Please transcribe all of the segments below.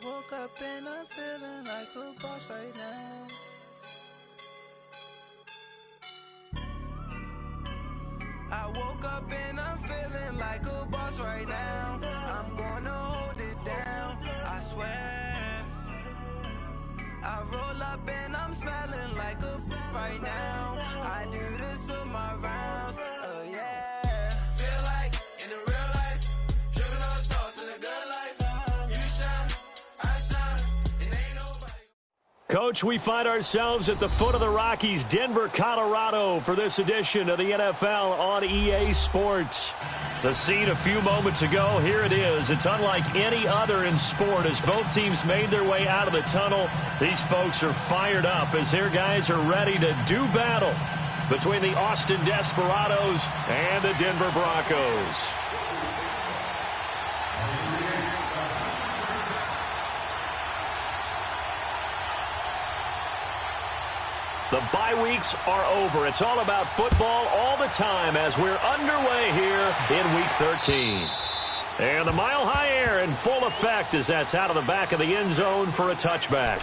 woke up and I'm feeling like a boss right now. I woke up and I'm feeling like a boss right now. I'm gonna hold it down, I swear. I roll up and I'm smelling like a right now. I do this for my rounds, yeah. Feel like in the real life, dripping on sauce in the good life. You shine, I shine, and ain't nobody. Coach, we find ourselves at the foot of the Rockies, Denver, Colorado, for this edition of the NFL on EA Sports. The scene a few moments ago, here it is. It's unlike any other in sport as both teams made their way out of the tunnel. These folks are fired up as their guys are ready to do battle between the Austin Desperados and the Denver Broncos. The bye weeks are over. It's all about football all the time as we're underway here in Week 13. And the mile-high air in full effect as that's out of the back of the end zone for a touchback.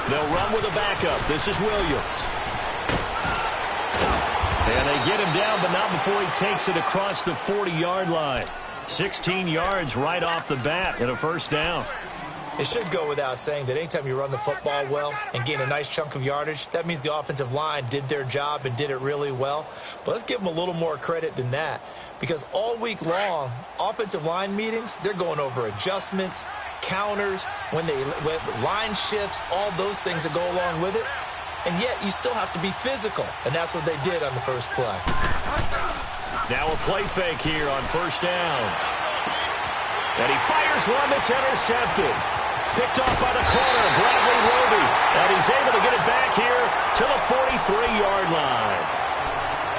They'll run with a backup. This is Williams. And they get him down, but not before he takes it across the 40-yard line. 16 yards right off the bat and a first down. It should go without saying that anytime you run the football well and gain a nice chunk of yardage, that means the offensive line did their job and did it really well. But let's give them a little more credit than that, because all week long, offensive line meetings, they're going over adjustments, counters, when line shifts, all those things that go along with it. And yet you still have to be physical, and that's what they did on the first play. Now a play fake here on first down. And he fires one that's intercepted. Picked off by the corner, Bradley Roby. And he's able to get it back here to the 43-yard line.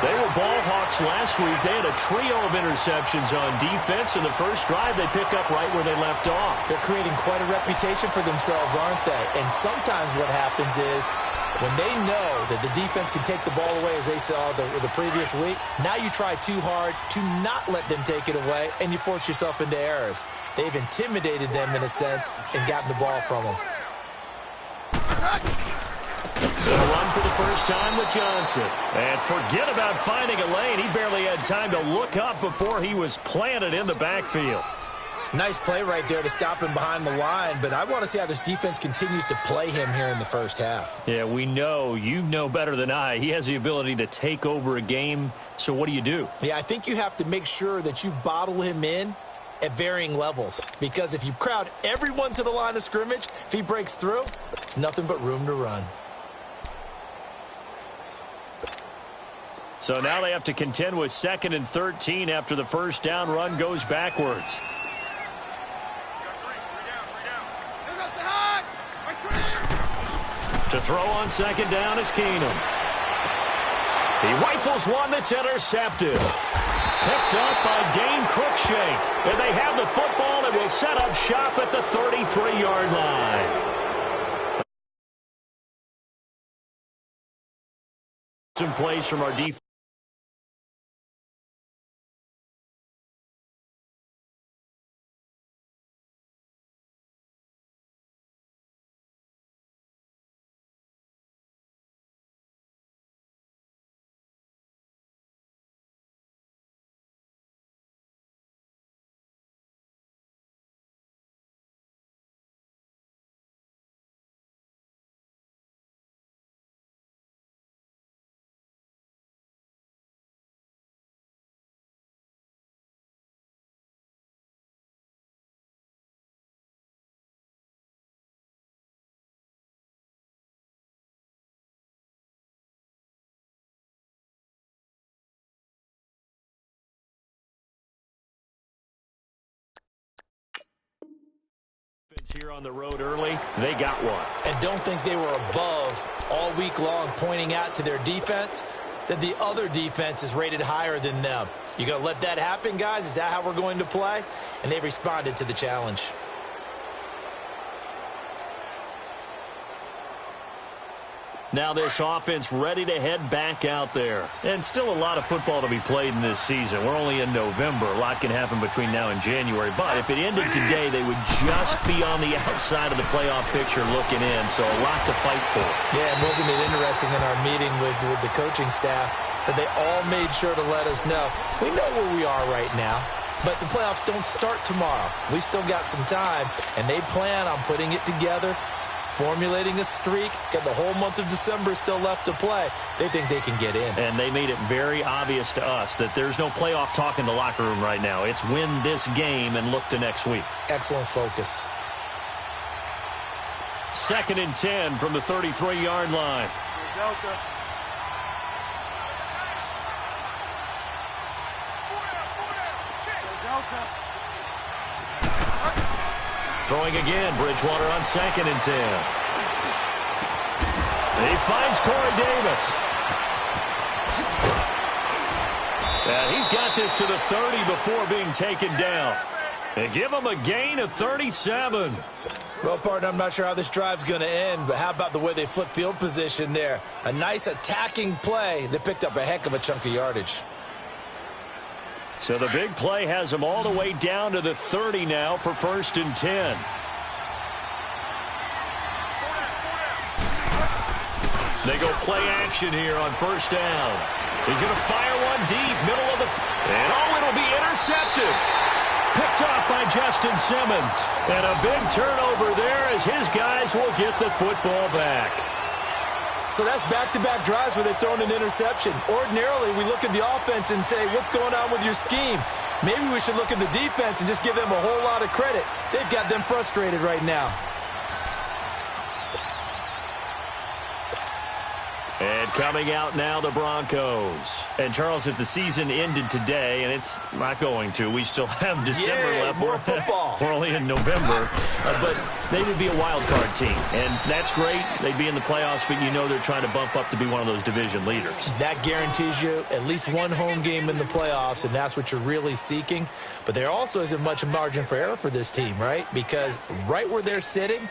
They were ball hawks last week. They had a trio of interceptions on defense. In the first drive, they pick up right where they left off. They're creating quite a reputation for themselves, aren't they? And sometimes what happens is when they know that the defense can take the ball away, as they saw the previous week, now you try too hard to not let them take it away, and you force yourself into errors. They've intimidated them in a sense and gotten the ball from them. They'll run for the first time with Johnson. And forget about finding a lane. He barely had time to look up before he was planted in the backfield. Nice play right there to stop him behind the line, but I want to see how this defense continues to play him here in the first half. Yeah, we know. You know better than I. He has the ability to take over a game, so what do? Yeah, I think you have to make sure that you bottle him in at varying levels, because if you crowd everyone to the line of scrimmage, if he breaks through, there's nothing but room to run. So now they have to contend with 2nd and 13 after the first down run goes backwards. To throw on 2nd down is Keenum. He rifles one that's intercepted. Picked up by Dane Cruikshank. And they have the football and will set up shop at the 33-yard line. Some plays from our defense. Here on the road early, they got one. And don't think they were above all week long, pointing out to their defense that the other defense is rated higher than them. You going to let that happen, guys? Is that how we're going to play? And they responded to the challenge. Now this offense ready to head back out there. And still a lot of football to be played in this season. We're only in November. A lot can happen between now and January. But if it ended today, they would just be on the outside of the playoff picture looking in. So a lot to fight for. Yeah, and wasn't it interesting in our meeting with the coaching staff that they all made sure to let us know, we know where we are right now, but the playoffs don't start tomorrow. We still got some time, and they plan on putting it together, formulating a streak, got the whole month of December still left to play. They think they can get in. And they made it very obvious to us that there's no playoff talk in the locker room right now. It's win this game and look to next week. Excellent focus. 2nd and 10 from the 33-yard line. Throwing again, Bridgewater on 2nd and 10. He finds Corey Davis. And he's got this to the 30 before being taken down. They give him a gain of 37. Well, partner, I'm not sure how this drive's going to end, but how about the way they flip field position there? A nice attacking play that picked up a heck of a chunk of yardage. So the big play has them all the way down to the 30 now for 1st and 10. They go play action here on 1st down. He's going to fire one deep, middle of the... And it'll be intercepted. Picked off by Justin Simmons. And a big turnover there as his guys will get the football back. So that's back-to-back drives where they've thrown an interception. Ordinarily, we look at the offense and say, what's going on with your scheme? Maybe we should look at the defense and just give them a whole lot of credit. They've got them frustrated right now. And coming out now, the Broncos. And, Charles, if the season ended today, and it's not going to, we still have December left. More football. We're only in November. But they would be a wild card team. And that's great. They'd be in the playoffs, but you know they're trying to bump up to be one of those division leaders. That guarantees you at least one home game in the playoffs, and that's what you're really seeking. But there also isn't much margin for error for this team, right? Because right where they're sitting,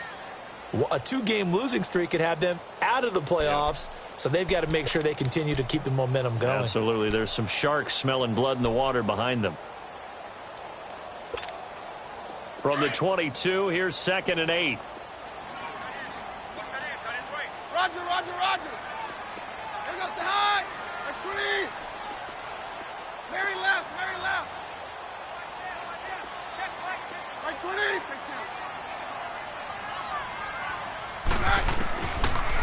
a 2-game losing streak could have them out of the playoffs. So they've got to make sure they continue to keep the momentum going. Absolutely. There's some sharks smelling blood in the water behind them. From the 22, here's 2nd and 8. Roger. Here goes the high. Agree. Very left. Right 20.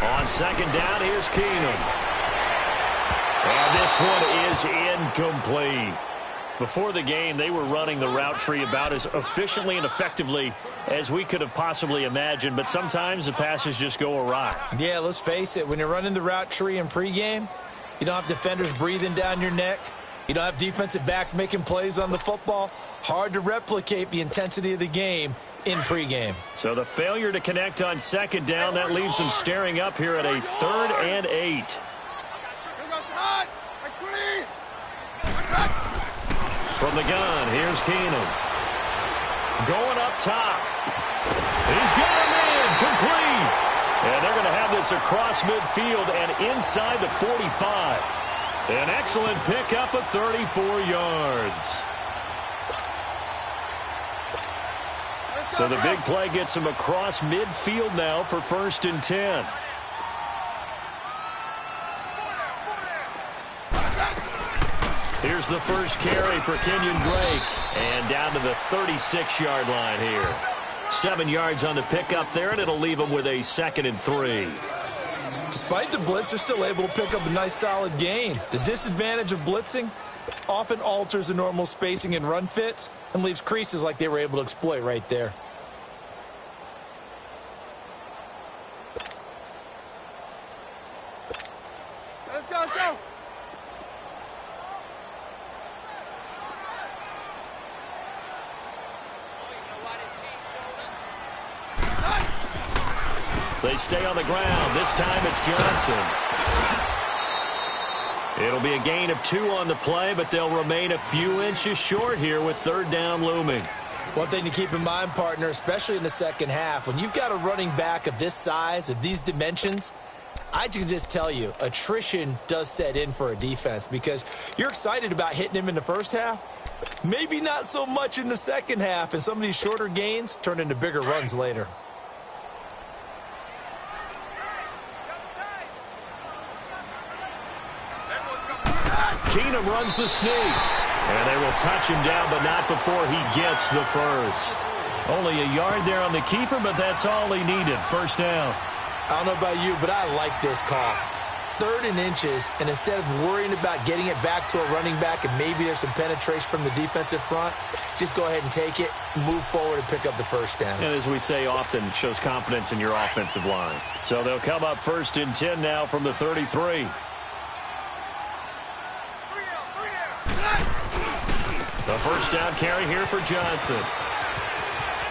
On 2nd down, here's Keenum. And this one is incomplete. Before the game, they were running the route tree about as efficiently and effectively as we could have possibly imagined, but sometimes the passes just go awry. Yeah, let's face it. When you're running the route tree in pregame, you don't have defenders breathing down your neck. You don't have defensive backs making plays on the football. Hard to replicate the intensity of the game in pregame. So the failure to connect on 2nd down, that leaves them staring up here at a 3rd and 8. From the gun, here's Keenum. Going up top. He's got him in, complete. And they're going to have this across midfield and inside the 45. An excellent pickup of 34 yards. So the big play gets him across midfield now for 1st and 10. Here's the first carry for Kenyon Drake. And down to the 36-yard line here. 7 yards on the pickup there, and it'll leave him with a 2nd and 3. Despite the blitz, they're still able to pick up a nice solid gain. The disadvantage of blitzing often alters the normal spacing and run fits and leaves creases like they were able to exploit right there. Let's go. They stay on the ground. This time it's Johnson. It'll be a gain of 2 on the play, but they'll remain a few inches short here with third down looming. One thing to keep in mind, partner, especially in the second half, when you've got a running back of this size, of these dimensions, I can just tell you, attrition does set in for a defense because you're excited about hitting him in the first half. Maybe not so much in the second half, and some of these shorter gains turn into bigger runs later. Keenum runs the sneak. And they will touch him down, but not before he gets the first. Only a yard there on the keeper, but that's all he needed. First down. I don't know about you, but I like this call. 3rd and inches, and instead of worrying about getting it back to a running back and maybe there's some penetration from the defensive front, just go ahead and take it, move forward, and pick up the first down. And as we say often, it shows confidence in your offensive line. So they'll come up 1st and 10 now from the 33. The first down carry here for Johnson.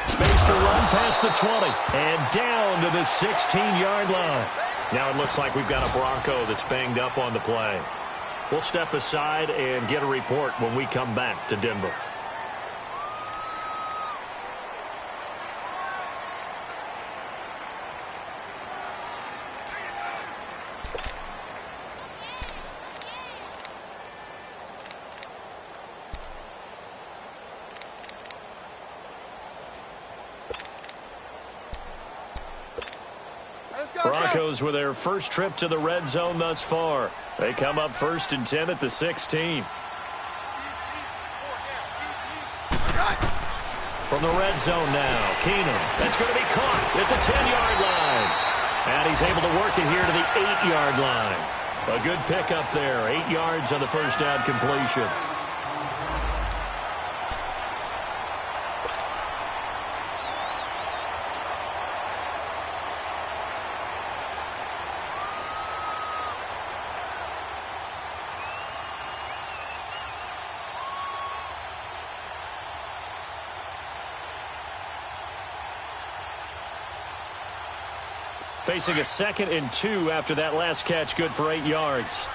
Space to run past the 20 and down to the 16-yard line. Now it looks like we've got a Bronco that's banged up on the play. We'll step aside and get a report when we come back to Denver. Broncos with their first trip to the red zone thus far. They come up 1st and 10 at the 16. From the red zone now, Keenum. That's going to be caught at the 10-yard line. And he's able to work it here to the 8-yard line. A good pickup there. 8 yards on the first down completion. Facing a 2nd and 2 after that last catch, good for 8 yards.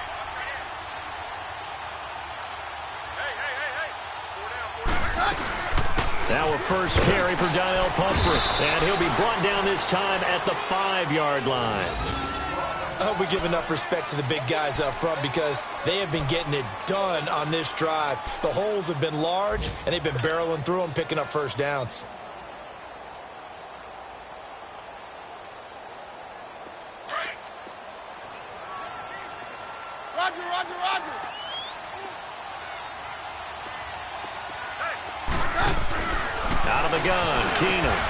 Now a first carry for Donnell Pumphrey, and he'll be brought down this time at the 5-yard line. I hope we give enough respect to the big guys up front because they have been getting it done on this drive. The holes have been large, and they've been barreling through them, picking up first downs. Roger. Out of the gun, Keenum.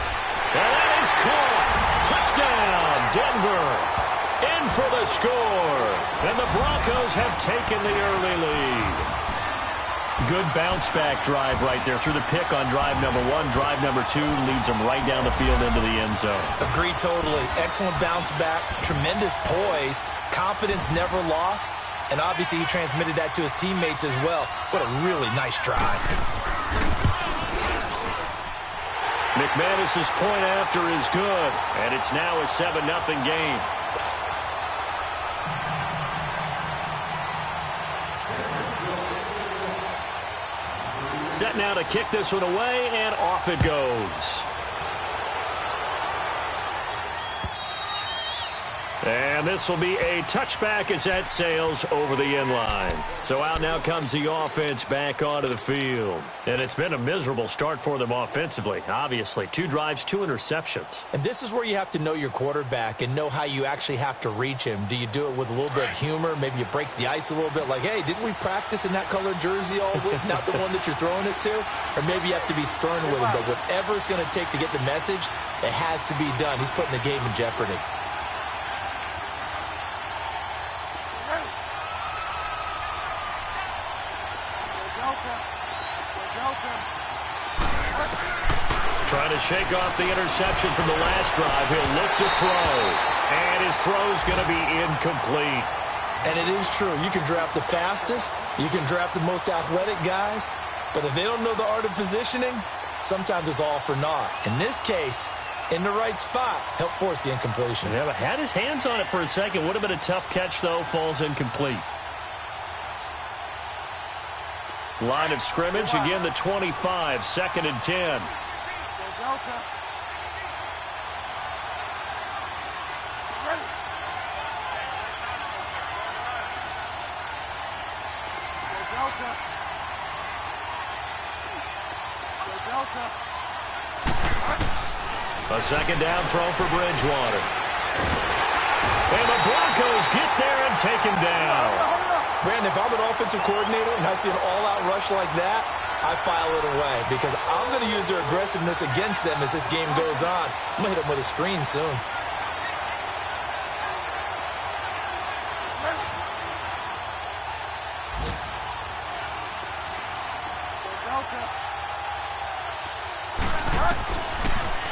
And that is caught. Touchdown, Denver. In for the score. And the Broncos have taken the early lead. Good bounce-back drive right there through the pick on drive number 1. Drive number 2 leads them right down the field into the end zone. Agree totally. Excellent bounce back. Tremendous poise. Confidence never lost. And obviously he transmitted that to his teammates as well. What a really nice drive. McManus's point after is good. And it's now a 7-0 game. Set now to kick this one away, and off it goes. And this will be a touchback as that sails over the end line. So out now comes the offense back onto the field. And it's been a miserable start for them offensively. Obviously, 2 drives, 2 interceptions. And this is where you have to know your quarterback and know how you actually have to reach him. Do you do it with a little bit of humor? Maybe you break the ice a little bit like, hey, didn't we practice in that colored jersey all week? Not the one that you're throwing it to? Or maybe you have to be stern with him. But whatever it's going to take to get the message, it has to be done. He's putting the game in jeopardy. Trying to shake off the interception from the last drive. He'll look to throw. And his throw's going to be incomplete. And it is true. You can draft the fastest. You can draft the most athletic guys. But if they don't know the art of positioning, sometimes it's all for naught. In this case, in the right spot, helped force the incompletion. Yeah, but had his hands on it for a second. Would have been a tough catch, though. Falls incomplete. Line of scrimmage, again the 25, 2nd and 10. A 2nd down throw for Bridgewater. And the Broncos get there and take him down. Brandon, if I'm an offensive coordinator and I see an all-out rush like that, I file it away because I'm going to use their aggressiveness against them as this game goes on. I'm going to hit them with a screen soon.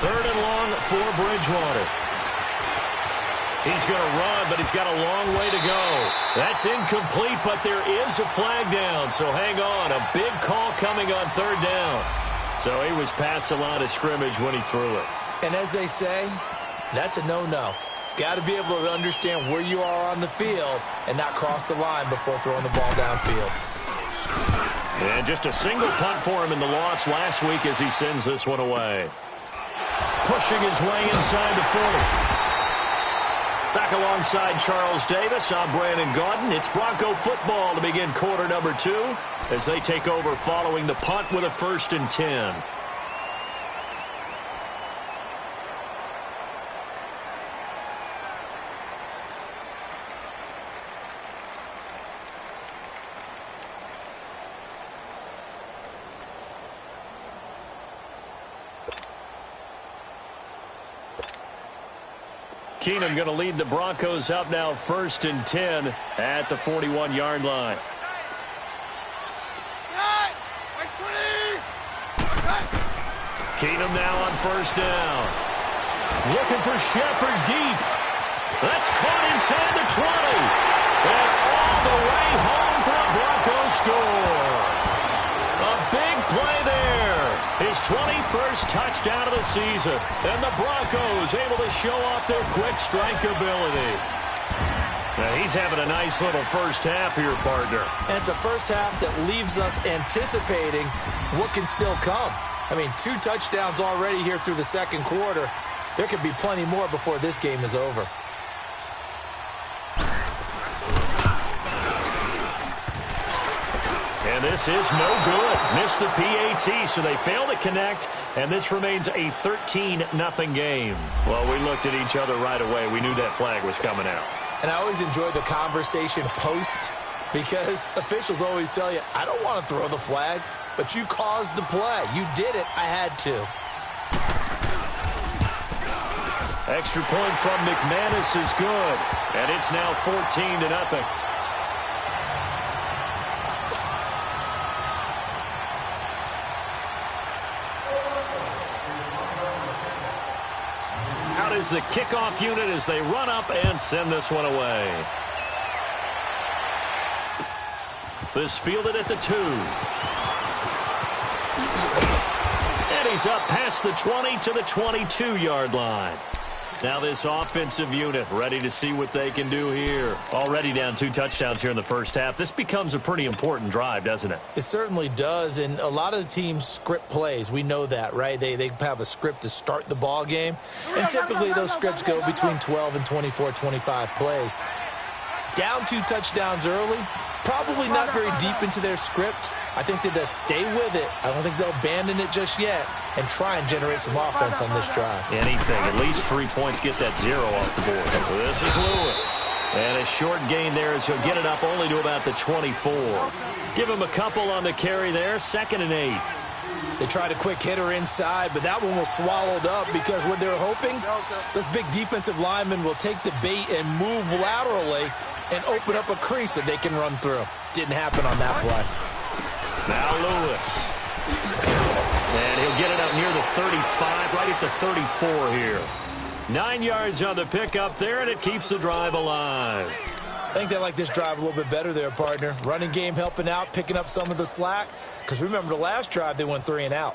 Third and long for Bridgewater. He's going to run, but he's got a long way to go. That's incomplete, but there is a flag down, so hang on. A big call coming on 3rd down. So he was past the line of scrimmage when he threw it. And as they say, that's a no-no. Got to be able to understand where you are on the field and not cross the line before throwing the ball downfield. And just a single punt for him in the loss last week as he sends this one away. Pushing his way inside the 40. Back alongside Charles Davis, I'm Brandon Gaudin. It's Bronco football to begin quarter number 2 as they take over following the punt with a 1st and 10. Keenum going to lead the Broncos up now 1st and 10 at the 41-yard line. Keenum now on 1st down. Looking for Shepard deep. That's caught inside the 20. And all the way home for a Broncos score. A big play there. His 21st touchdown of the season. And the Broncos able to show off their quick strike ability. Now he's having a nice little first half here, partner. And it's a first half that leaves us anticipating what can still come. I mean, 2 touchdowns already here through the 2nd quarter. There could be plenty more before this game is over. And this is no good. Missed the PAT, so they fail to connect, and this remains a 13-0 game. Well, we looked at each other right away. We knew that flag was coming out. And I always enjoy the conversation post because officials always tell you, I don't want to throw the flag, but you caused the play. You did it. I had to. Extra point from McManus is good, and it's now 14-0. Out is the kickoff unit as they run up and send this one away. This fielded at the 2. And he's up past the 20 to the 22-yard line. Now this offensive unit ready to see what they can do here. Already down 2 touchdowns here in the first half. This becomes a pretty important drive, doesn't it? It certainly does, and a lot of the teams script plays. We know that, right? They have a script to start the ball game, and typically those scripts go between 12 and 24, 25 plays. Down 2 touchdowns early, probably not very deep into their script. I think that they'll stay with it. I don't think they'll abandon it just yet and try and generate some offense on this drive. Anything. At least 3 points, get that 0 off the board. This is Lewis. And a short gain there as he'll get it up only to about the 24. Give him a couple on the carry there. 2nd and 8. They tried a quick hitter inside, but that one was swallowed up because what they're hoping, those big defensive linemen will take the bait and move laterally and open up a crease that they can run through. Didn't happen on that play. Now Lewis. And he'll get it up near the 35, right at the 34 here. 9 yards on the pickup there, and it keeps the drive alive. I think they like this drive a little bit better there, partner. Running game helping out, picking up some of the slack. Because remember, the last drive, they went 3 and out.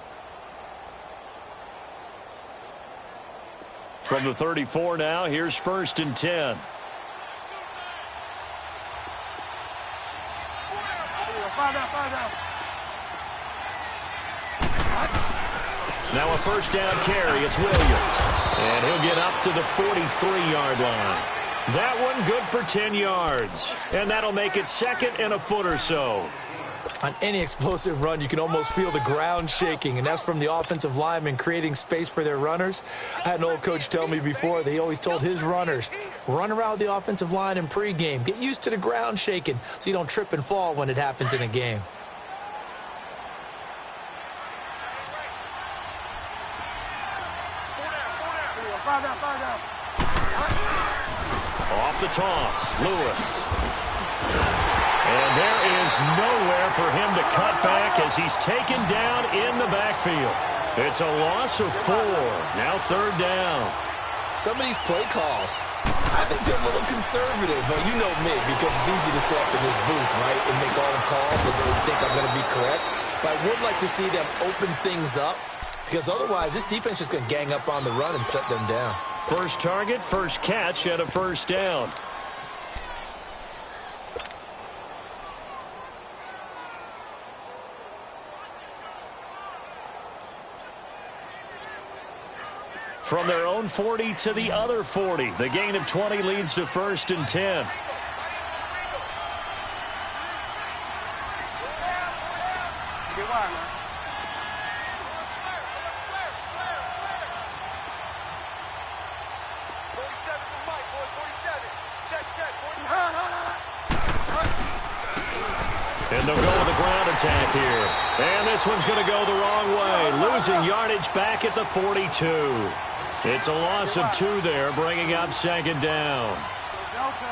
From the 34 now, here's 1st and 10. Now a 1st down carry. It's Williams. And he'll get up to the 43-yard line. That one good for 10 yards. And that'll make it 2nd and a foot or so. On any explosive run, you can almost feel the ground shaking, and that's from the offensive linemen creating space for their runners. I had an old coach tell me before, they always told his runners, run around the offensive line in pregame. Get used to the ground shaking so you don't trip and fall when it happens in a game. Off the toss, Lewis. And there is nowhere for him to cut back as he's taken down in the backfield. It's a loss of 4. Now 3rd down. Some of these play calls, I think they're a little conservative, but you know me, because it's easy to sit up in this booth, right, and make all the calls and think I'm going to be correct. But I would like to see them open things up, because otherwise this defense is going to gang up on the run and shut them down. First target, first catch, and a 1st down. From their own 40 to the other 40. The gain of 20 leads to 1st and 10. And they'll go with a ground attack here. And this one's going to go the wrong way. Losing yardage back at the 42. It's a loss of 2 there, bringing up 2nd down.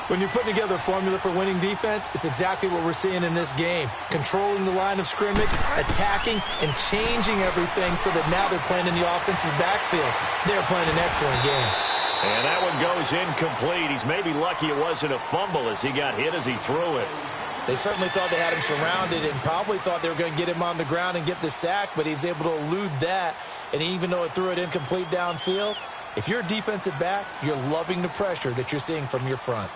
When you're putting together a formula for winning defense, it's exactly what we're seeing in this game. Controlling the line of scrimmage, attacking, and changing everything so that now they're playing in the offense's backfield. They're playing an excellent game. And that one goes incomplete. He's maybe lucky it wasn't a fumble as he got hit as he threw it. They certainly thought they had him surrounded and probably thought they were going to get him on the ground and get the sack, but he was able to elude that. And even though it threw it incomplete downfield, if you're a defensive back, you're loving the pressure that you're seeing from your front.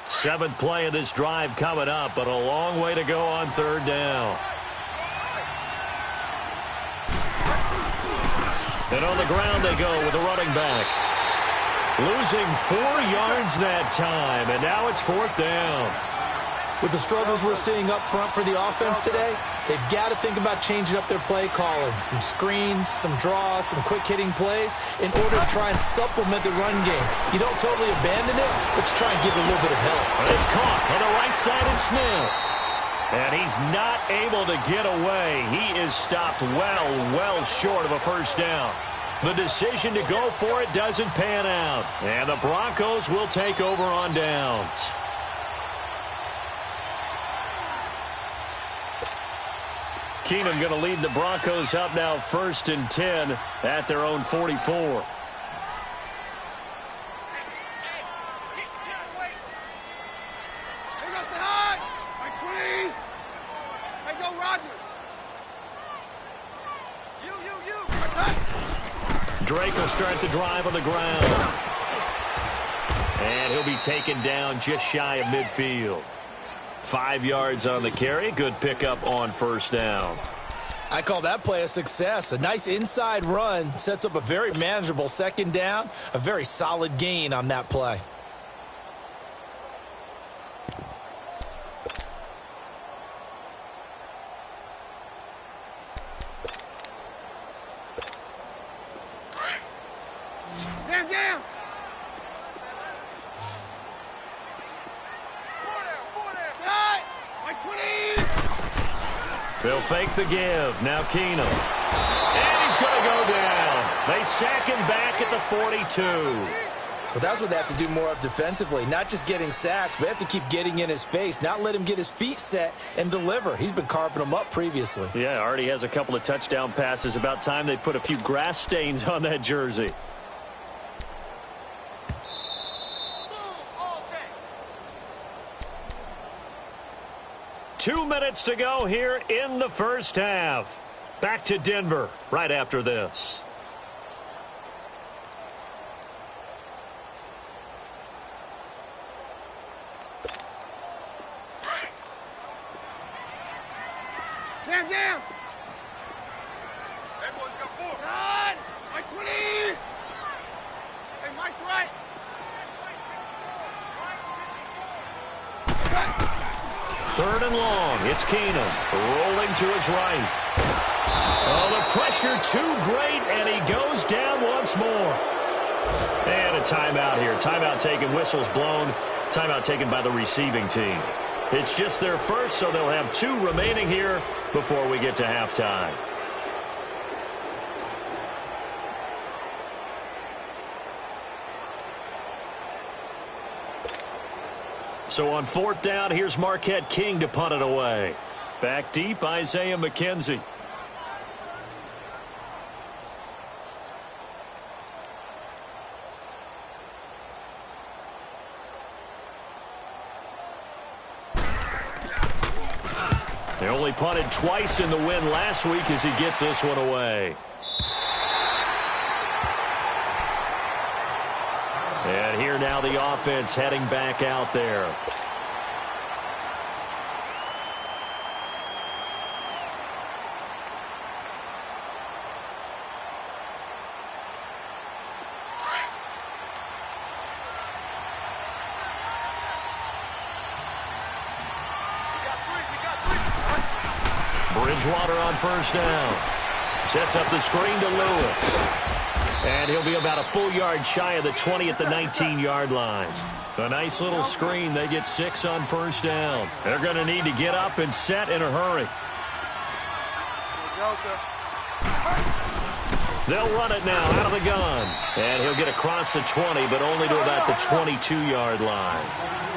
7th play of this drive coming up, but a long way to go on 3rd down. And on the ground they go with the running back. Losing 4 yards that time, and now it's 4th down. With the struggles we're seeing up front for the offense today, they've got to think about changing up their play calling. Some screens, some draws, some quick-hitting plays in order to try and supplement the run game. You don't totally abandon it, but you try and give it a little bit of help. And it's caught on the right side of Smith. And he's not able to get away. He is stopped well short of a 1st down. The decision to go for it doesn't pan out. And the Broncos will take over on downs. Keenum going to lead the Broncos up now 1st and 10 at their own 44. Drake will start the drive on the ground. And he'll be taken down just shy of midfield. 5 yards on the carry. Good pickup on 1st down. I call that play a success. A nice inside run sets up a very manageable 2nd down. A very solid gain on that play. Jam! They'll fake the give. Now Keenum. And he's going to go down. They sack him back at the 42. Well, that's what they have to do more of defensively. Not just getting sacks, but they have to keep getting in his face. Not let him get his feet set and deliver. He's been carving them up previously. Yeah, already has a couple of touchdown passes. About time they put a few grass stains on that jersey. Two minutes to go here in the 1st half. Back to Denver right after this. Jam, jam. Everyone's got 4. Run! Mike 20! Hey, Mike's right. Third and long. It's Keenum rolling to his right. Oh, the pressure too great, and he goes down once more. And a timeout here. Timeout taken, whistles blown. Timeout taken by the receiving team. It's just their first, so they'll have 2 remaining here before we get to halftime. So on 4th down, here's Marquette King to punt it away. Back deep, Isaiah McKenzie. They only punted twice in the win last week as he gets this one away. And here now the offense heading back out there. Bridgewater on 1st down. Sets up the screen to Lewis. And he'll be about a full yard shy of the 20 at the 19-yard line. A nice little screen. They get 6 on 1st down. They're going to need to get up and set in a hurry. They'll run it now out of the gun. And he'll get across the 20, but only to about the 22-yard line.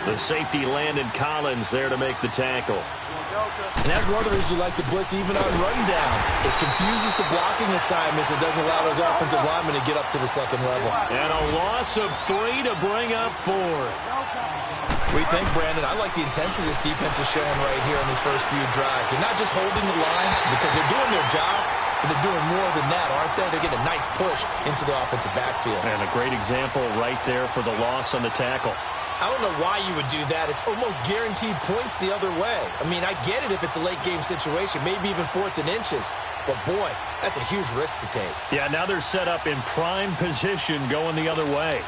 The safety Landon Collins there to make the tackle. And as runners, you like to blitz even on rundowns. It confuses the blocking assignments and doesn't allow those offensive linemen to get up to the second level. And a loss of 3 to bring up 4. What do you think, Brandon? I like the intensity this defense is showing right here in these first few drives. They're not just holding the line because they're doing their job, but they're doing more than that, aren't they? They're getting a nice push into the offensive backfield. And a great example right there for the loss on the tackle. I don't know why you would do that. It's almost guaranteed points the other way. I mean, I get it if it's a late game situation, maybe even 4th and inches. But, boy, that's a huge risk to take. Yeah, now they're set up in prime position going the other way.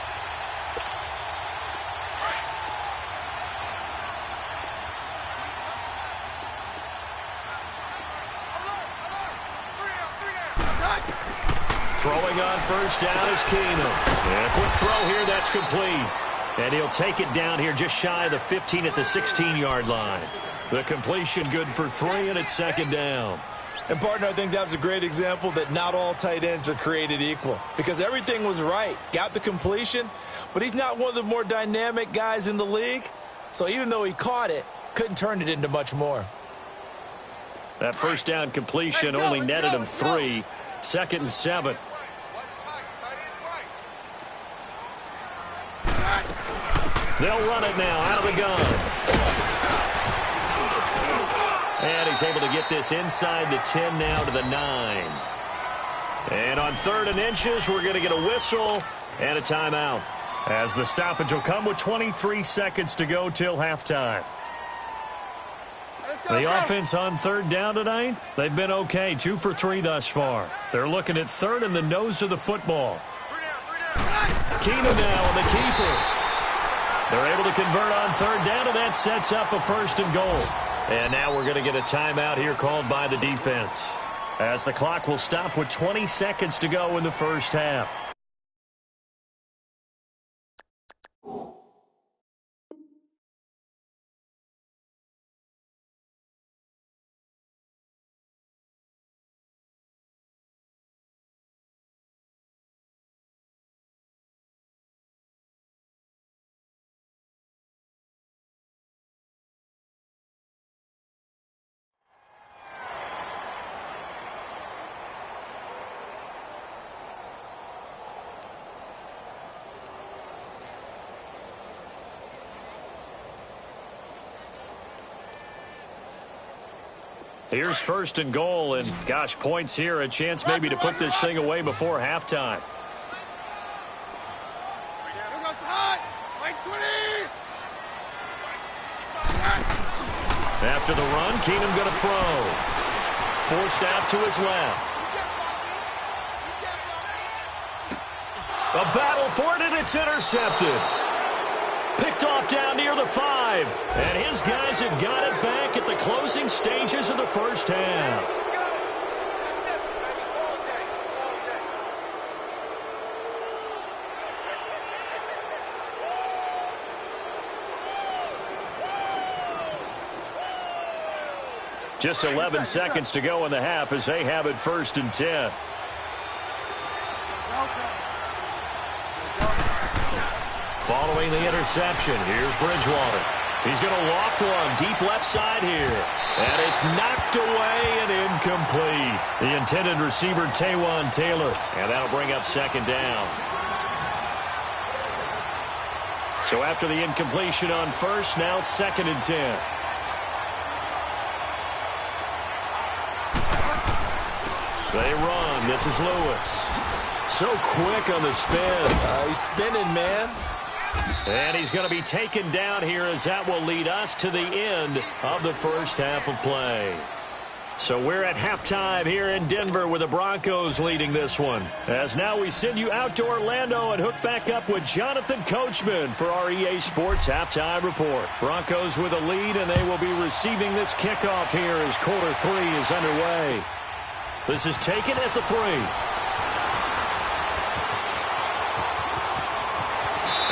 Throwing on 1st down is Keenum. And a quick throw here, that's complete. And he'll take it down here just shy of the 15 at the 16-yard line. The completion good for 3, and it's 2nd down. And, partner, I think that was a great example that not all tight ends are created equal. Because everything was right. Got the completion, but he's not one of the more dynamic guys in the league. So even though he caught it, couldn't turn it into much more. That 1st down completion only netted him 3. 2nd and 7. They'll run it now out of the gun. And he's able to get this inside the 10 now to the 9. And on 3rd and inches, we're going to get a whistle and a timeout, as the stoppage will come with 23 seconds to go till halftime. The offense on 3rd down tonight, they've been okay, 2 for 3 thus far. They're looking at 3rd and the nose of the football. Keenum now on the keeper. They're able to convert on 3rd down, and that sets up a 1st and goal. And now we're going to get a timeout here called by the defense, as the clock will stop with 20 seconds to go in the 1st half. Here's first and goal, and gosh, points here, a chance maybe to put this thing away before halftime. After the run, Keenum going to throw. Forced out to his left. A battle for it, and it's intercepted. Picked off down near the 5. And his guys have got it back at the closing stages of the first half. Just 11 seconds to go in the half as they have it first and 10. Following the interception, here's Bridgewater. He's going to loft one deep left side here. And it's knocked away and incomplete. The intended receiver, Taywan Taylor. And that'll bring up second down. So after the incompletion on first, now second and 10. They run. This is Lewis. So quick on the spin. He's spinning, man. And he's going to be taken down here as that will lead us to the end of the first half of play. So we're at halftime here in Denver with the Broncos leading this one. As now we send you out to Orlando and hook back up with Jonathan Coachman for our EA Sports Halftime Report. Broncos with a lead, and they will be receiving this kickoff here as quarter 3 is underway. This is taken at the 3.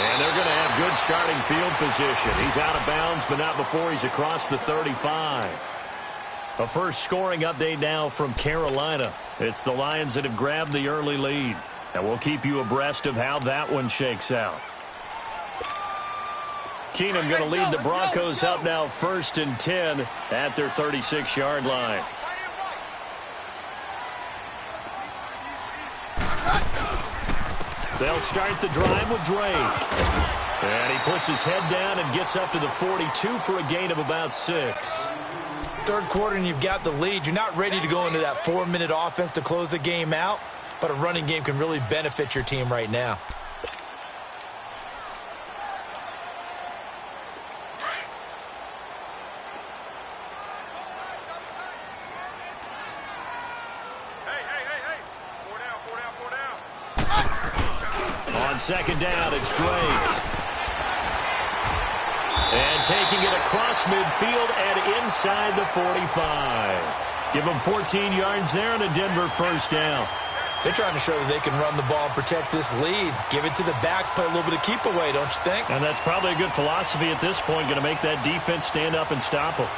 And they're going to have good starting field position. He's out of bounds, but not before he's across the 35. A first scoring update now from Carolina. It's the Lions that have grabbed the early lead. And we'll keep you abreast of how that one shakes out. Keenum going to lead the Broncos up now first and 10 at their 36-yard line. They'll start the drive with Drake. And he puts his head down and gets up to the 42 for a gain of about 6. Third quarter and you've got the lead. You're not ready to go into that 4-minute offense to close the game out, but a running game can really benefit your team right now. On second down, it's Drake. And taking it across midfield and inside the 45. Give them 14 yards there and a Denver first down. They're trying to show that they can run the ball and protect this lead. Give it to the backs, play a little bit of keep away, don't you think? And that's probably a good philosophy at this point, going to make that defense stand up and stop them.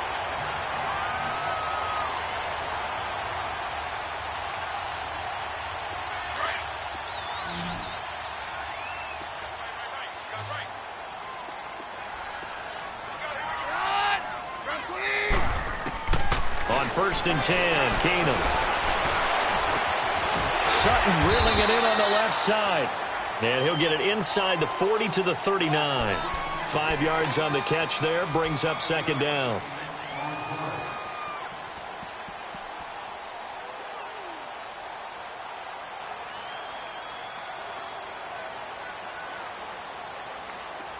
First and 10, Keenum. Sutton reeling it in on the left side. And he'll get it inside the 40 to the 39. 5 yards on the catch there, brings up second down.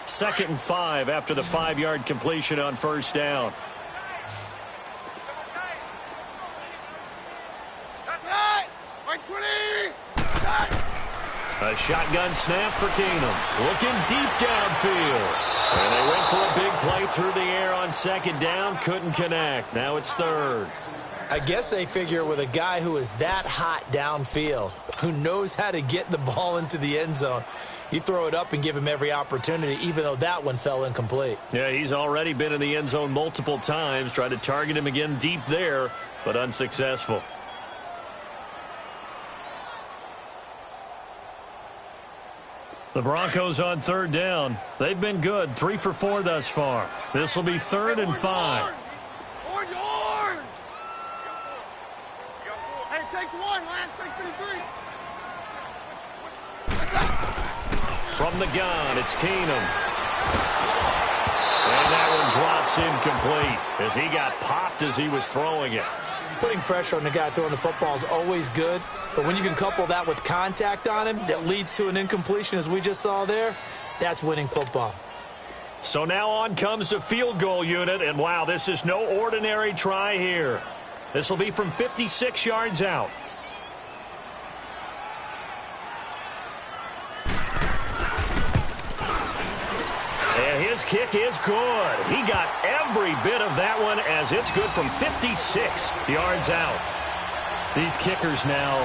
Second and 5 after the 5-yard completion on first down. A shotgun snap for Keenum. Looking deep downfield. And they went for a big play through the air on second down. Couldn't connect. Now it's third. I guess they figure with a guy who is that hot downfield, who knows how to get the ball into the end zone, you throw it up and give him every opportunity, even though that one fell incomplete. Yeah, he's already been in the end zone multiple times. Tried to target him again deep there, but unsuccessful. The Broncos on third down. They've been good, 3 for 4 thus far. This will be third and 5. Hey, it takes one, Lance. Takes 2 3. From the gun, it's Keenum. And that one drops incomplete as he got popped as he was throwing it. Putting pressure on the guy throwing the football is always good, but when you can couple that with contact on him that leads to an incompletion, as we just saw there, that's winning football. So now on comes the field goal unit, and wow, this is no ordinary try here. This will be from 56 yards out. And his kick is good. He got every bit of that one as it's good from 56 yards out. These kickers now,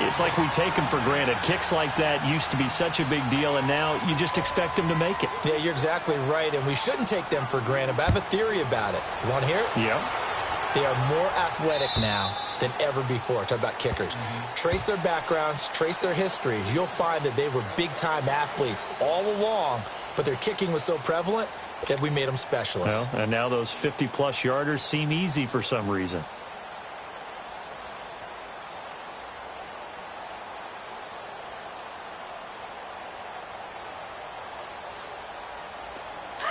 it's like we take them for granted. Kicks like that used to be such a big deal, and now you just expect them to make it. Yeah, you're exactly right, and we shouldn't take them for granted, but I have a theory about it. You want to hear it? Yeah. They are more athletic now than ever before. Talk about kickers. Trace their backgrounds, trace their histories. You'll find that they were big-time athletes all along, but their kicking was so prevalent that we made them specialists. Well, and now those 50-plus yarders seem easy for some reason.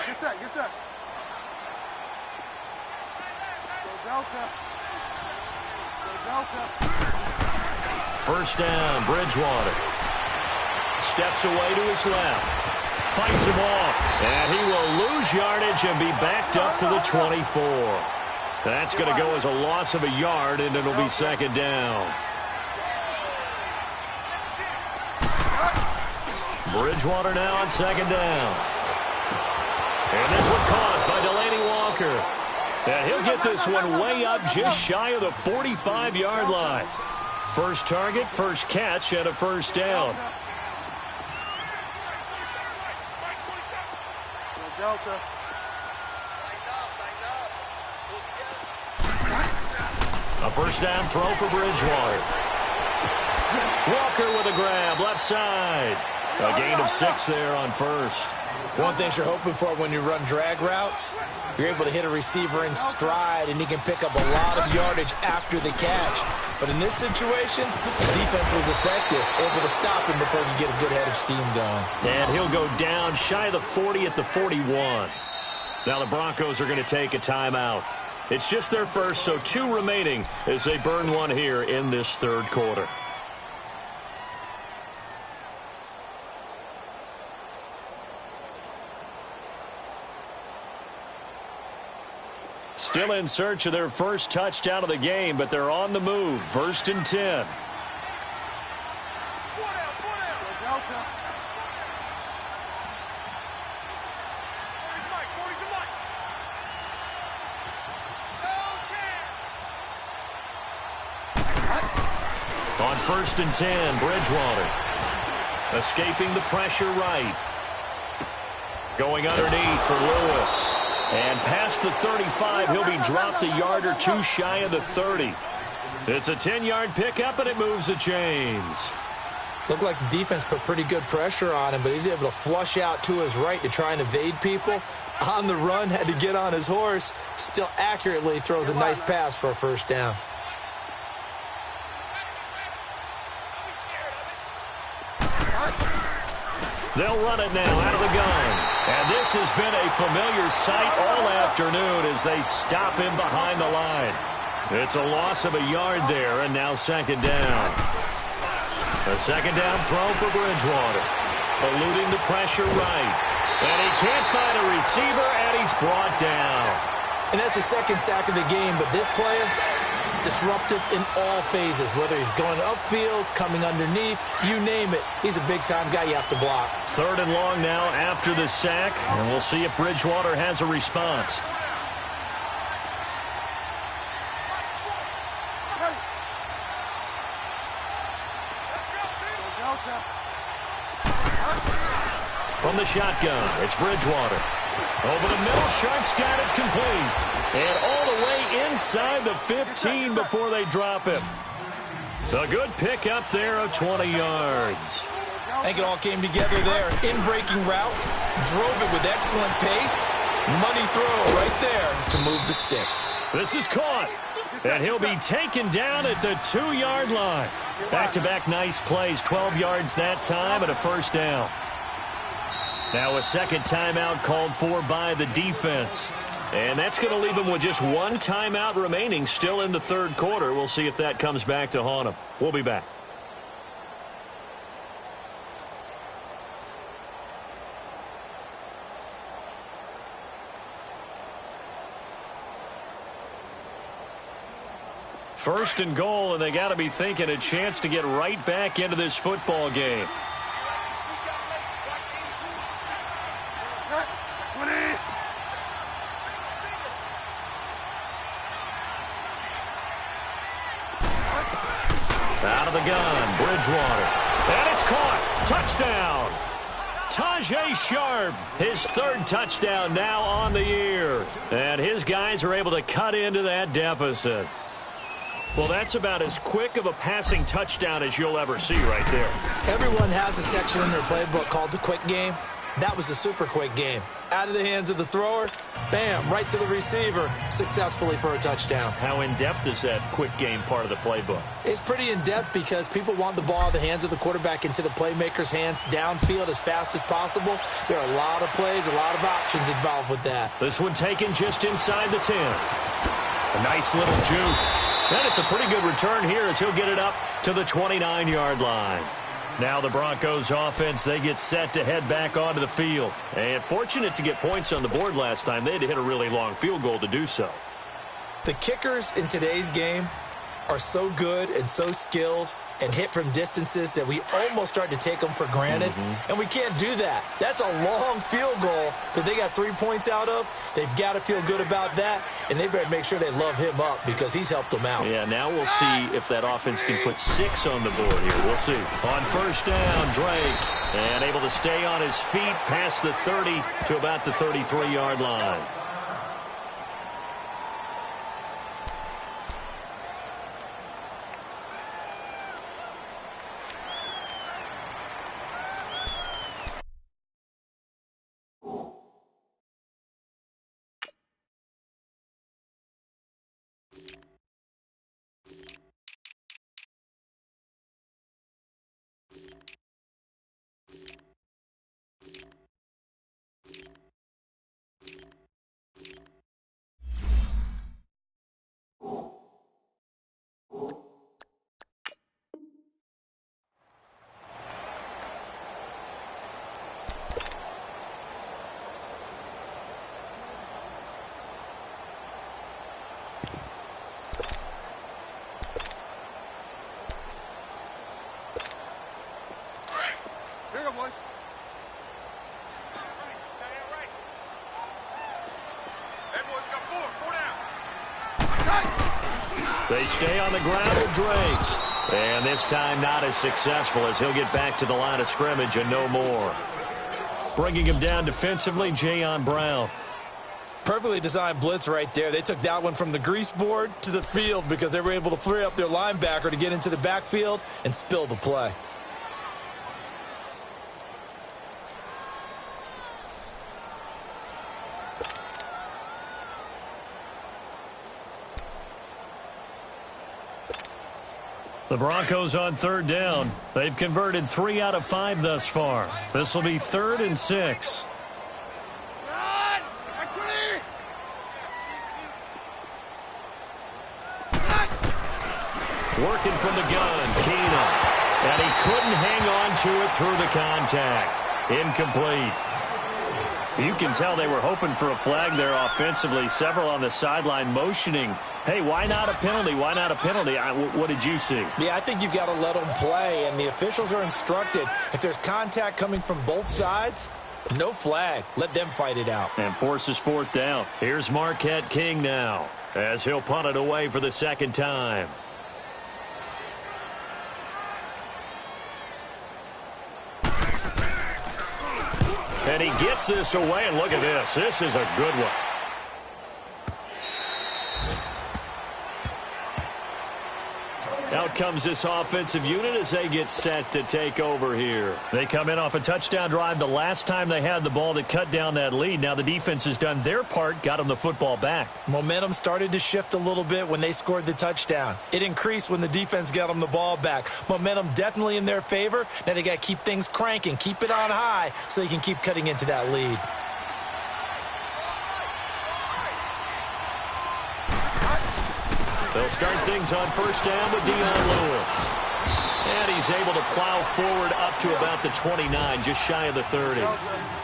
Get set, get set. Go Delta. Go Delta. First down, Bridgewater. Steps away to his left. Fights him off. And he will lose yardage and be backed up to the 24. That's going to go as a loss of a yard, and it'll be second down. Bridgewater now on second down. And this one caught by Delaney Walker. And he'll get this one way up just shy of the 45-yard line. First target, first catch, and a first down. Delta. A first down throw for Bridgewater. Walker with a grab, left side. A gain of 6 there on first. One thing you're hoping for when you run drag routes, you're able to hit a receiver in stride, and he can pick up a lot of yardage after the catch. But in this situation, the defense was effective, able to stop him before he could get a good head of steam going. And he'll go down shy of the 40 at the 41. Now the Broncos are going to take a timeout. It's just their first, so 2 remaining as they burn one here in this third quarter. Still in search of their first touchdown of the game, but they're on the move. First and 10. On first and 10, Bridgewater. Escaping the pressure right. Going underneath for Lewis. And past the 35, he'll be dropped a yard or 2 shy of the 30. It's a 10-yard pickup, and it moves the chains. Looked like the defense put pretty good pressure on him, but he's able to flush out to his right to try and evade people. On the run, had to get on his horse. Still accurately throws a nice pass for a first down. They'll run it now out of the gun. And this has been a familiar sight all afternoon as they stop him behind the line. It's a loss of a yard there, and now second down. A second down throw for Bridgewater. Eluding the pressure right. And he can't find a receiver, and he's brought down. And that's the second sack of the game, but this player, disruptive in all phases, whether he's going upfield, coming underneath, you name it. He's a big-time guy you have to block. Third and long now after the sack, and we'll see if Bridgewater has a response. From the shotgun, it's Bridgewater. Over the middle, Sharp's got it complete. And all the way inside the 15 before they drop him. A good pick up there of 20 yards. I think it all came together there. In-breaking route, drove it with excellent pace. Money throw right there to move the sticks. This is caught. And he'll be taken down at the 2-yard line. Back-to-back nice plays, 12 yards that time and a first down. Now a second timeout called for by the defense. And that's going to leave them with just one timeout remaining still in the third quarter. We'll see if that comes back to haunt them. We'll be back. First and goal, and they got to be thinking a chance to get right back into this football game. Out of the gun, Bridgewater. And it's caught. Touchdown. Tajay Sharp, his third touchdown now on the year. And his guys are able to cut into that deficit. Well, that's about as quick of a passing touchdown as you'll ever see right there. Everyone has a section in their playbook called the quick game. That was a super quick game. Out of the hands of the thrower, bam, right to the receiver, successfully for a touchdown. How in-depth is that quick game part of the playbook? It's pretty in-depth because people want the ball out of the hands of the quarterback into the playmaker's hands downfield as fast as possible. There are a lot of plays, a lot of options involved with that. This one taken just inside the 10. A nice little juke. And it's a pretty good return here as he'll get it up to the 29-yard line. Now the Broncos offense, they get set to head back onto the field. And fortunate to get points on the board last time. They had to hit a really long field goal to do so. The kickers in today's game are so good and so skilled and hit from distances that we almost start to take them for granted. And we can't do that. That's a long field goal that they got 3 points out of. They've got to feel good about that, and they better make sure they love him up because he's helped them out. Yeah, now we'll see if that offense can put 6 on the board here. We'll see. On first down, Drake, and able to stay on his feet past the 30 to about the 33-yard line. Here you go, boys. Hey, boys, we got 4 down. They stay on the ground with Drake. And this time not as successful as he'll get back to the line of scrimmage and no more. Bringing him down defensively, Jayon Brown. Perfectly designed blitz right there. They took that one from the grease board to the field because they were able to free up their linebacker to get into the backfield and spill the play. The Broncos on third down. They've converted 3 out of 5 thus far. This will be 3rd and 6. Run! Equity! Working from the gun, Keenum. And he couldn't hang on to it through the contact. Incomplete. You can tell they were hoping for a flag there offensively. Several on the sideline motioning. Hey, why not a penalty? Why not a penalty? What did you see? Yeah, I think you've got to let them play, and the officials are instructed. If there's contact coming from both sides, no flag. Let them fight it out. And forces 4th down. Here's Marquette King now as he'll punt it away for the second time. And he gets this away, and look at this. This is a good one. Out comes this offensive unit as they get set to take over here. They come in off a touchdown drive the last time they had the ball that cut down that lead. Now the defense has done their part, got them the football back. Momentum started to shift a little bit when they scored the touchdown. It increased when the defense got them the ball back. Momentum definitely in their favor. Now they got to keep things cranking, keep it on high so they can keep cutting into that lead. start things on first down with Dion Lewis. And he's able to plow forward up to about the 29, just shy of the 30.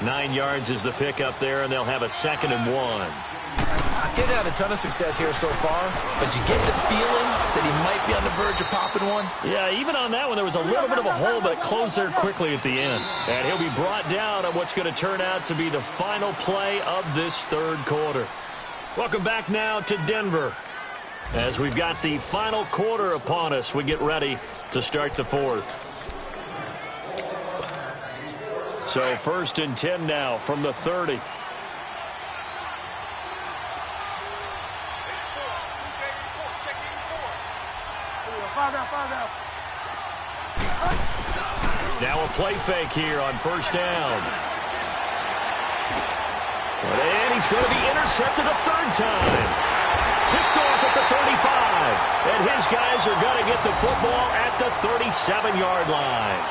9 yards is the pickup there, and they'll have a 2nd and 1. Getting had a ton of success here so far, but you get the feeling that he might be on the verge of popping one. Yeah, even on that one, there was a little bit of a hole, but it closed there quickly at the end. And he'll be brought down on what's going to turn out to be the final play of this 3rd quarter. Welcome back now to Denver. As we've got the final quarter upon us, we get ready to start the 4th. So 1st and 10 now from the 30. Now a play fake here on first down. And he's going to be intercepted a 3rd time. Picked off at the 35. And his guys are going to get the football at the 37-yard line.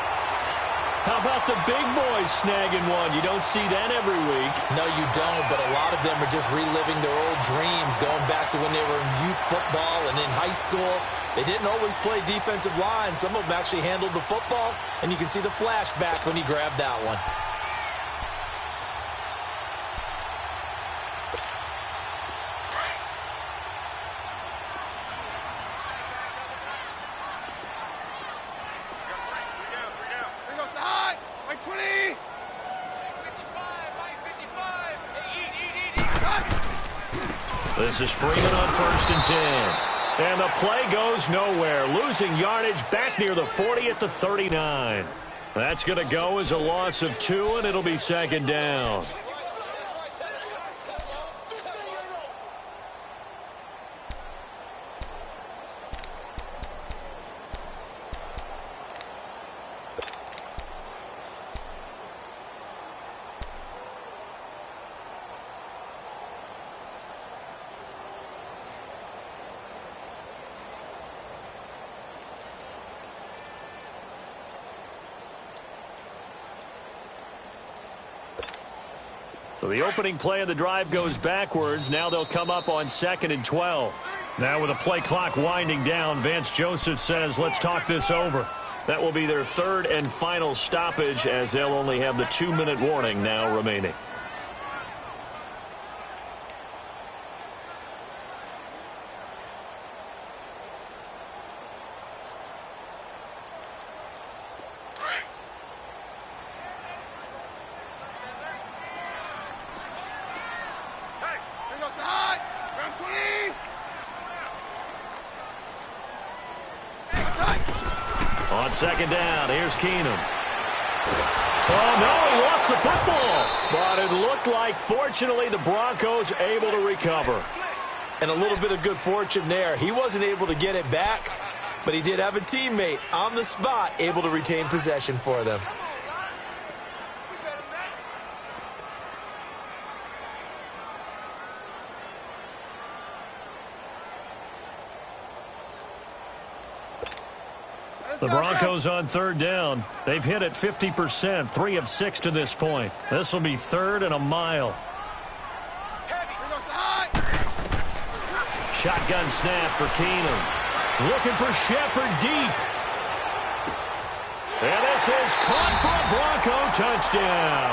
How about the big boys snagging one? You don't see that every week. No, you don't, but a lot of them are just reliving their old dreams, going back to when they were in youth football and in high school. They didn't always play defensive line. Some of them actually handled the football, and you can see the flashback when he grabbed that one. This is Freeman on 1st and 10. And the play goes nowhere. Losing yardage back near the 40 at the 39. That's going to go as a loss of 2, and it'll be 2nd down. So the opening play of the drive goes backwards. Now they'll come up on 2nd and 12. Now with the play clock winding down, Vance Joseph says, let's talk this over. That will be their 3rd and final stoppage, as they'll only have the 2-minute warning now remaining. On 2nd down, here's Keenum. Oh, no, he lost the football. But it looked like, fortunately, the Broncos able to recover. And a little bit of good fortune there. He wasn't able to get it back, but he did have a teammate on the spot able to retain possession for them. The Broncos on 3rd down. They've hit it 50%, 3 of 6 to this point. This will be 3rd and a mile. Shotgun snap for Keenum. Looking for Shepard deep. And this is caught for a Bronco touchdown.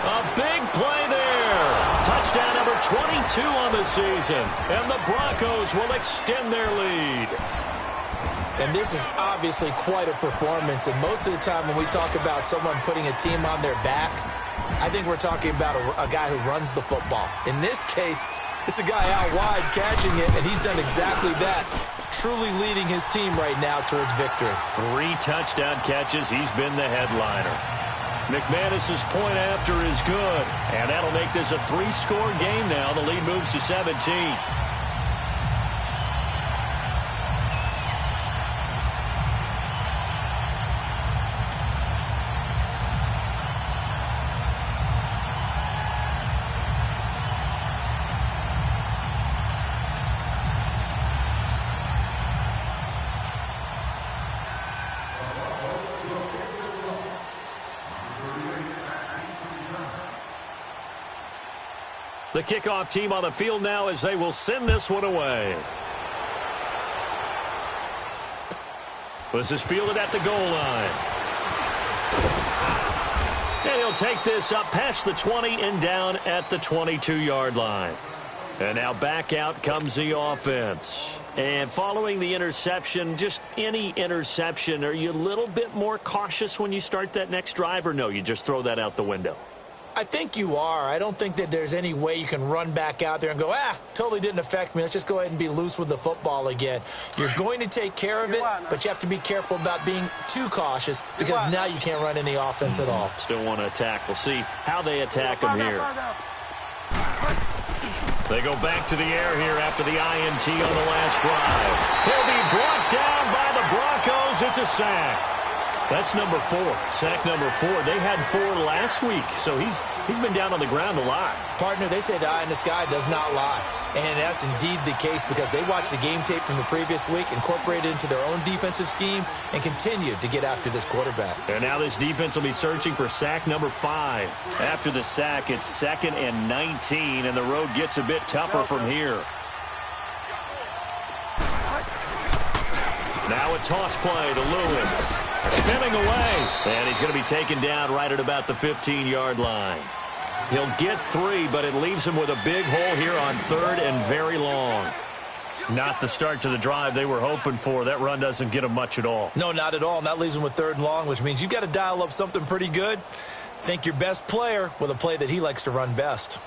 A big play there. Touchdown number 22 on the season. And the Broncos will extend their lead. And this is obviously quite a performance. And most of the time when we talk about someone putting a team on their back, I think we're talking about a guy who runs the football. In this case, it's a guy out wide catching it, and he's done exactly that, truly leading his team right now towards victory. 3 touchdown catches. He's been the headliner. McManus's point after is good, and that'll make this a 3-score game now. The lead moves to 17. The kickoff team on the field now as they will send this one away. This is fielded at the goal line. And he'll take this up past the 20 and down at the 22-yard line. And now back out comes the offense. And following the interception, just any interception, are you a little bit more cautious when you start that next drive, or no, you just throw that out the window? I think you are. I don't think that there's any way you can run back out there and go, totally didn't affect me. Let's just go ahead and be loose with the football again. You're going to take care of it, but you have to be careful about being too cautious because now you can't run any offense at all. Still want to attack. We'll see how they attack him here. They go back to the air here after the INT on the last drive. He'll be brought down by the Broncos. It's a sack. That's number 4. Sack number 4. They had 4 last week, so he's been down on the ground a lot. Partner, they say the eye in the sky does not lie. And that's indeed the case because they watched the game tape from the previous week, incorporated it into their own defensive scheme, and continued to get after this quarterback. And now this defense will be searching for sack number 5. After the sack, it's 2nd and 19, and the road gets a bit tougher from here. Now a toss play to Lewis. Spinning away. And he's going to be taken down right at about the 15-yard line. He'll get 3, but it leaves him with a big hole here on 3rd and very long. Not the start to the drive they were hoping for. That run doesn't get him much at all. No, not at all. And that leaves him with 3rd and long, which means you've got to dial up something pretty good. Think your best player with a play that he likes to run best.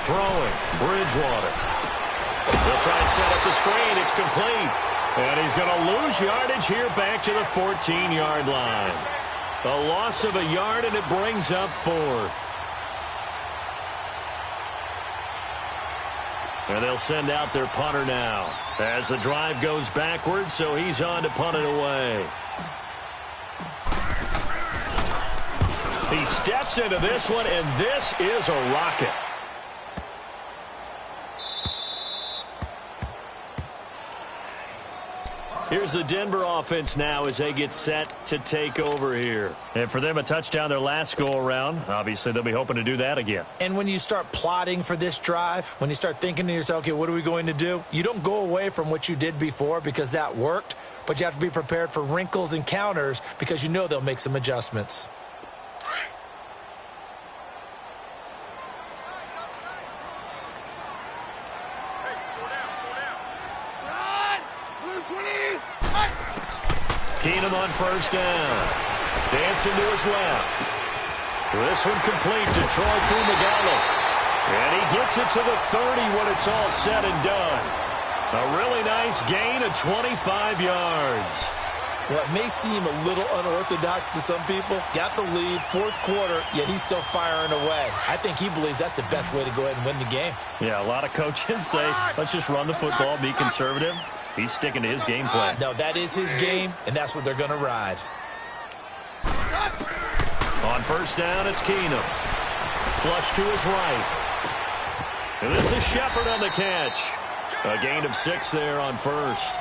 Throwing, Bridgewater. They'll try and set up the screen. It's complete. And he's going to lose yardage here back to the 14-yard line. A loss of a yard, and it brings up 4th. And they'll send out their punter now as the drive goes backwards, so he's on to punt it away. He steps into this one, and this is a rocket. Here's the Denver offense now as they get set to take over here. And for them, a touchdown their last go-around. Obviously, they'll be hoping to do that again. And when you start plotting for this drive, when you start thinking to yourself, okay, what are we going to do? You don't go away from what you did before because that worked, but you have to be prepared for wrinkles and counters because you know they'll make some adjustments. Keenum on 1st down. Dancing to his left. This one complete to Troy Fumagalli. And he gets it to the 30 when it's all said and done. A really nice gain of 25 yards. Well, it may seem a little unorthodox to some people. Got the lead, 4th quarter, yet he's still firing away. I think he believes that's the best way to go ahead and win the game. Yeah, a lot of coaches say, let's just run the football, be conservative. He's sticking to his game plan. No, that is his game, and that's what they're going to ride. On 1st down, it's Keenum. Flush to his right. And this is Shepard on the catch. A gain of 6 there on 1st.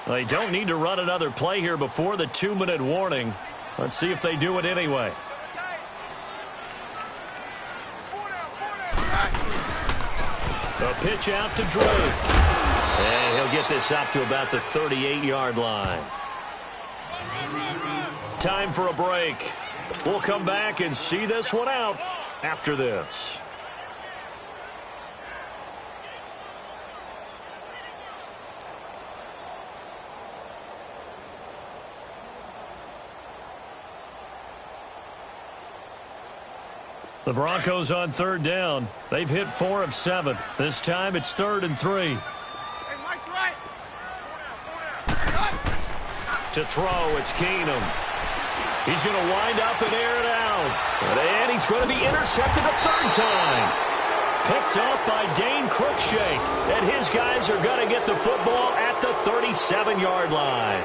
They don't need to run another play here before the 2-minute warning. Let's see if they do it anyway. A pitch out to Drake. And he'll get this up to about the 38-yard line. Time for a break. We'll come back and see this one out after this. The Broncos on 3rd down. They've hit 4 of 7. This time it's 3rd and 3. To throw, it's Keenum. He's going to wind up and air it out. And he's going to be intercepted a 3rd time. Picked up by Dane Cruikshank. And his guys are going to get the football at the 37-yard line.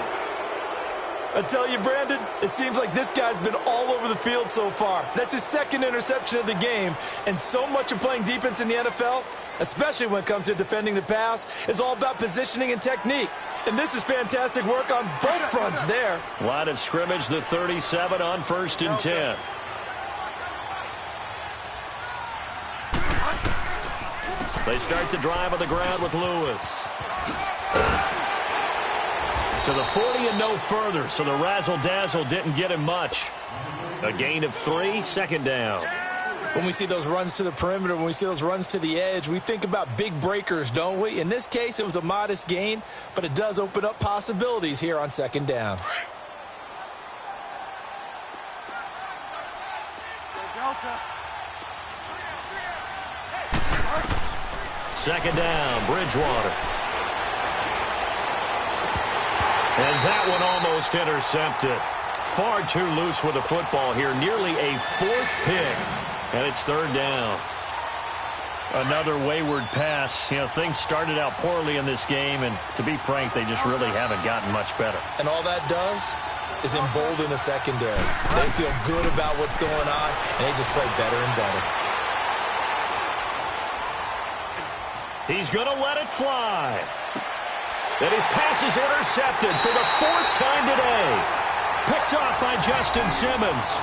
I tell you, Brandon, it seems like this guy's been all over the field so far. That's his second interception of the game, and so much of playing defense in the NFL, especially when it comes to defending the pass, is all about positioning and technique. And this is fantastic work on both fronts there. Line of scrimmage, the 37 on 1st and 10. They start the drive on the ground with Lewis. To the 40 and no further, so the razzle-dazzle didn't get him much. A gain of 3, 2nd down. When we see those runs to the perimeter, when we see those runs to the edge, we think about big breakers, don't we? In this case, it was a modest gain, but it does open up possibilities here on 2nd down. Second down, Bridgewater. And that one almost intercepted. Far too loose with the football here. Nearly a 4th pick. And it's 3rd down. Another wayward pass. You know, things started out poorly in this game, and to be frank, they just really haven't gotten much better. And all that does is embolden the secondary. They feel good about what's going on, and they just play better and better. He's going to let it fly. And his pass is intercepted for the 4th time today. Picked off by Justin Simmons.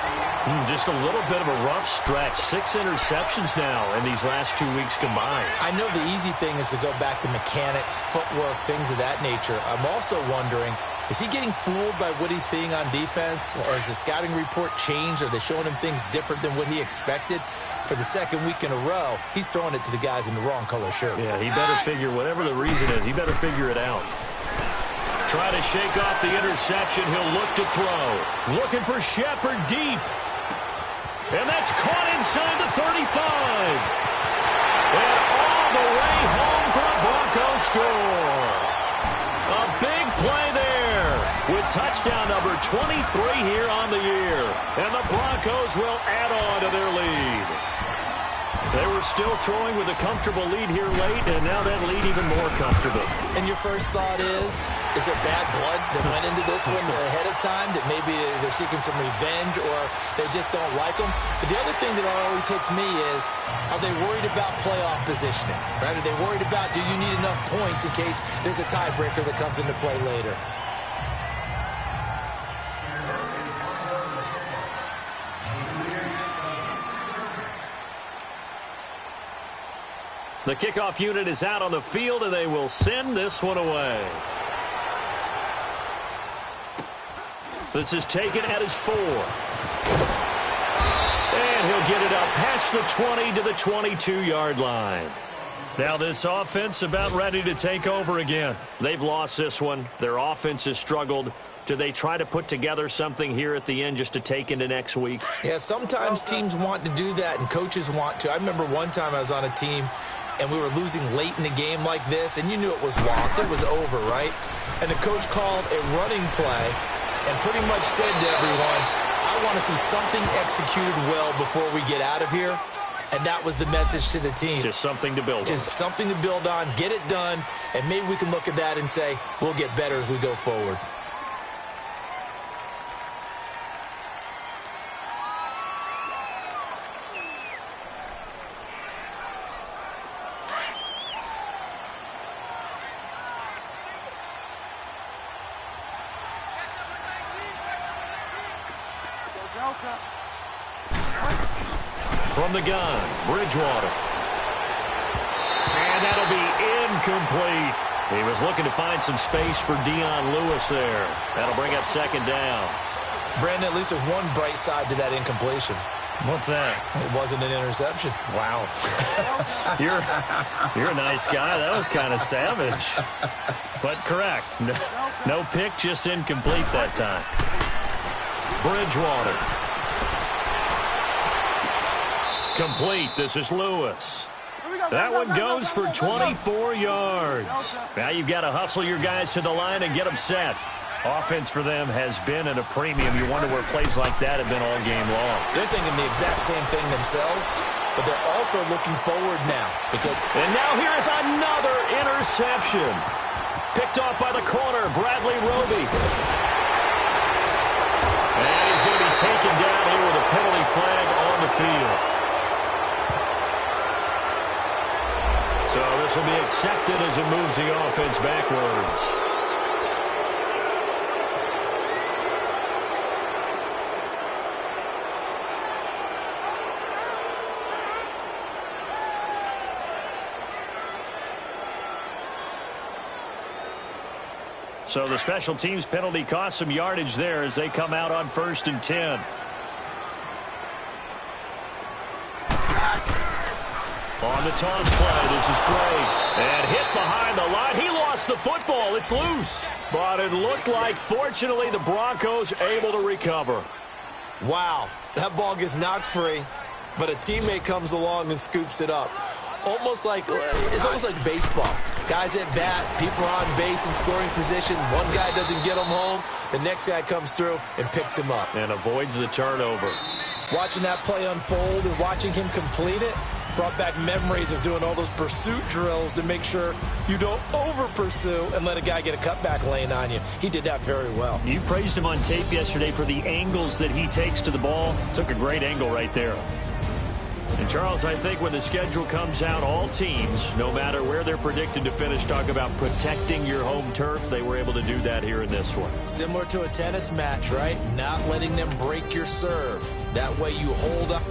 Just a little bit of a rough stretch. 6 interceptions now in these last 2 weeks combined. I know the easy thing is to go back to mechanics, footwork, things of that nature. I'm also wondering, is he getting fooled by what he's seeing on defense? Or has the scouting report changed? Are they showing him things different than what he expected? For the 2nd week in a row, he's throwing it to the guys in the wrong color shirts. Yeah, he better figure, whatever the reason is, he better figure it out. Try to shake off the interception. He'll look to throw. Looking for Shepard deep. And that's caught inside the 35. And all the way home for a Broncos score. A big play there with touchdown number 23 here on the year. And the Broncos will add on to their lead. They were still throwing with a comfortable lead here late, and now that lead even more comfortable. And your first thought is there bad blood that went into this one ahead of time, that maybe they're seeking some revenge or they just don't like them? But the other thing that always hits me is, are they worried about playoff positioning? Right? Are they worried about, do you need enough points in case there's a tiebreaker that comes into play later? The kickoff unit is out on the field, and they will send this one away. This is taken at his 4. And he'll get it up past the 20 to the 22-yard line. Now this offense about ready to take over again. They've lost this one. Their offense has struggled. Do they try to put together something here at the end just to take into next week? Yeah, sometimes teams want to do that, and coaches want to. I remember one time I was on a team, and we were losing late in the game like this, and you knew it was lost. It was over, right? And the coach called a running play and pretty much said to everyone, I want to see something executed well before we get out of here. And that was the message to the team. Just something to build on. Just something to build on, get it done, and maybe we can look at that and say, we'll get better as we go forward. From the gun, Bridgewater. And that'll be incomplete. He was looking to find some space for Dion Lewis there. That'll bring up 2nd down. Brandon, at least there's one bright side to that incompletion. What's that? It wasn't an interception. Wow. You're a nice guy. That was kind of savage. But correct. No pick, just incomplete that time. Bridgewater. Complete. This is Lewis. That one goes for 24 yards. Now you've got to hustle your guys to the line and get them set. Offense for them has been at a premium. You wonder where plays like that have been all game long. They're thinking the exact same thing themselves, but they're also looking forward now. And now here is another interception. Picked off by the corner, Bradley Roby. And he's going to be taken down here with a penalty flag on the field. So this will be accepted as it moves the offense backwards. So the special teams penalty cost some yardage there as they come out on 1st and 10. On the toss play, this is Drake. And hit behind the line. He lost the football. It's loose. But it looked like, fortunately, the Broncos able to recover. Wow, that ball gets knocked free, but a teammate comes along and scoops it up. It's almost like baseball. Guys at bat, people are on base in scoring position. One guy doesn't get him home. The next guy comes through and picks him up. And avoids the turnover. Watching that play unfold and watching him complete it brought back memories of doing all those pursuit drills to make sure you don't over-pursue and let a guy get a cutback lane on you. He did that very well. You praised him on tape yesterday for the angles that he takes to the ball. Took a great angle right there. And, Charles, I think when the schedule comes out, all teams, no matter where they're predicted to finish, talk about protecting your home turf. They were able to do that here in this one. Similar to a tennis match, right? Not letting them break your serve. That way you hold up.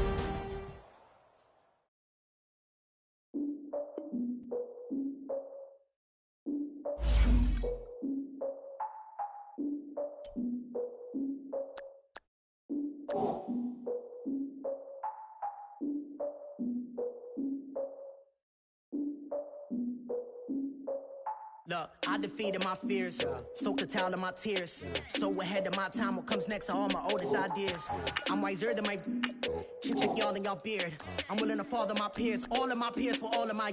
Look, I defeated my fears, soaked the towel in my tears. So ahead of my time, what comes next are all my oldest ideas. I'm wiser than my check y'all in y'all beard. I'm willing to father my peers, all of my peers for all of my